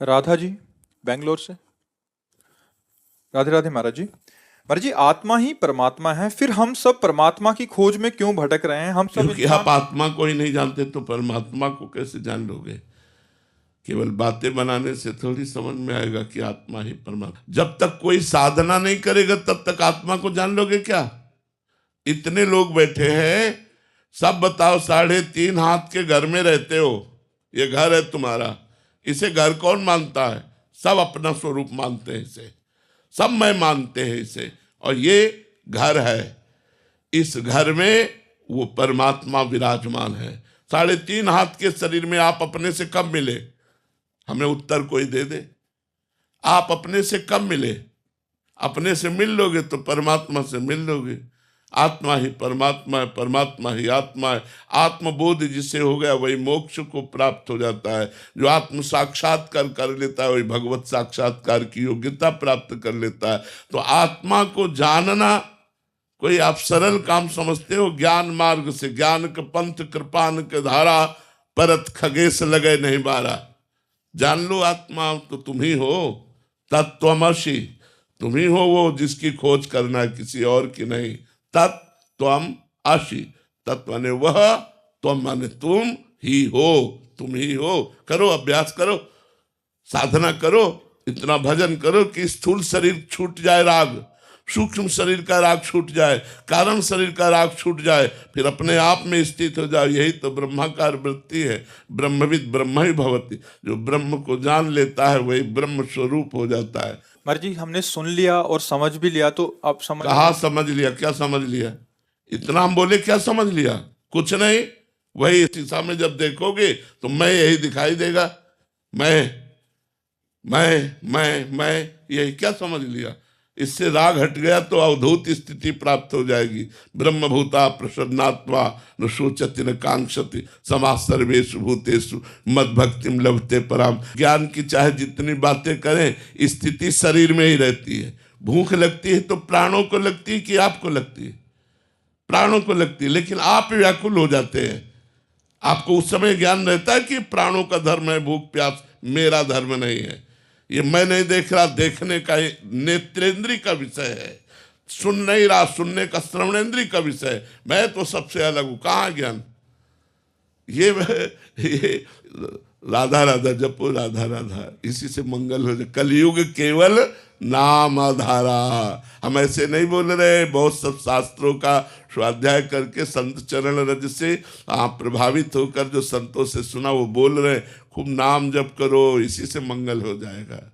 राधा जी, बेंगलोर से। राधे राधे महाराज जी। महाराज जी, आत्मा ही परमात्मा है, फिर हम सब परमात्मा की खोज में क्यों भटक रहे हैं? हम सब क्योंकि आप इंसान। आत्मा को ही नहीं जानते तो परमात्मा को कैसे जान लोगे? केवल बातें बनाने से थोड़ी समझ में आएगा कि आत्मा ही परमात्मा। जब तक कोई साधना नहीं करेगा तब तक आत्मा को जान लोगे क्या? इतने लोग बैठे हैं, सब बताओ, 3.5 हाथ के घर में रहते हो, ये घर है तुम्हारा, इसे घर कौन मानता है? सब अपना स्वरूप मानते हैं इसे, सब मैं मानते हैं इसे, और ये घर है। इस घर में वो परमात्मा विराजमान है। 3.5 हाथ के शरीर में आप अपने से कब मिले? हमें उत्तर कोई दे दे। आप अपने से कब मिले? अपने से मिल लोगे तो परमात्मा से मिल लोगे। आत्मा ही परमात्मा है, परमात्मा ही आत्मा है। आत्मबोध जिसे हो गया वही मोक्ष को प्राप्त हो जाता है। जो आत्म साक्षात्कार कर लेता है वही भगवत साक्षात्कार की योग्यता प्राप्त कर लेता है। तो आत्मा को जानना कोई आप सरल काम समझते हो? ज्ञान मार्ग से, ज्ञान के पंथ कृपान के धारा, परत खगेश लगे नहीं बारा। जान लो आत्मा तो तुम ही हो, तत्त्वमसि। तुम ही हो वो जिसकी खोज करना है, किसी और की नहीं। तत्त्वम असि, तत्व माने वह, त्वम माने तुम ही हो, तुम ही हो। करो, अभ्यास करो, साधना करो, इतना भजन करो कि स्थूल शरीर छूट जाए राग, सूक्ष्म शरीर का राग छूट जाए, कारण शरीर का राग छूट जाए, फिर अपने आप में स्थित हो जाए। यही तो ब्रह्माकार वृत्ति है। ब्रह्मविद ब्रह्म ही भवति। जो ब्रह्म को जान लेता है वही ब्रह्म स्वरूप हो जाता है। महाराज जी, हमने सुन लिया और समझ भी लिया, तो अब समझ कहाँ समझ लिया? क्या समझ लिया? इतना हम बोले, क्या समझ लिया? कुछ नहीं। वही शीशा में जब देखोगे तो मैं यही दिखाई देगा। मैं मैं यही क्या समझ लिया? इससे राग हट गया तो अवधूत स्थिति प्राप्त हो जाएगी। ब्रह्मभूता प्रसन्नात्मा न शोचति न कांक्षति समा सर्वेषु भूतेषु मद भक्तिम लभते पराम। ज्ञान की चाहे जितनी बातें करें, स्थिति शरीर में ही रहती है। भूख लगती है तो प्राणों को लगती है कि आपको लगती है? प्राणों को लगती है, लेकिन आप व्याकुल हो जाते हैं। आपको उस समय ज्ञान रहता है कि प्राणों का धर्म है भूख प्यास, मेरा धर्म नहीं है। ये मैं नहीं देख रहा, देखने का नेत्रेंद्री का विषय है। सुन नहीं रहा, सुनने का श्रवणेंद्री का विषय है। मैं तो सबसे अलग हूं। कहाँ ज्ञान? ये राधा राधा जपो, राधा राधा, इसी से मंगल हो जाए। कलयुग केवल नाम आधारा। हम ऐसे नहीं बोल रहे, बहुत सब शास्त्रों का स्वाध्याय करके संत चरण रज से आप प्रभावित होकर जो संतों से सुना वो बोल रहे, खूब नाम जप करो, इसी से मंगल हो जाएगा।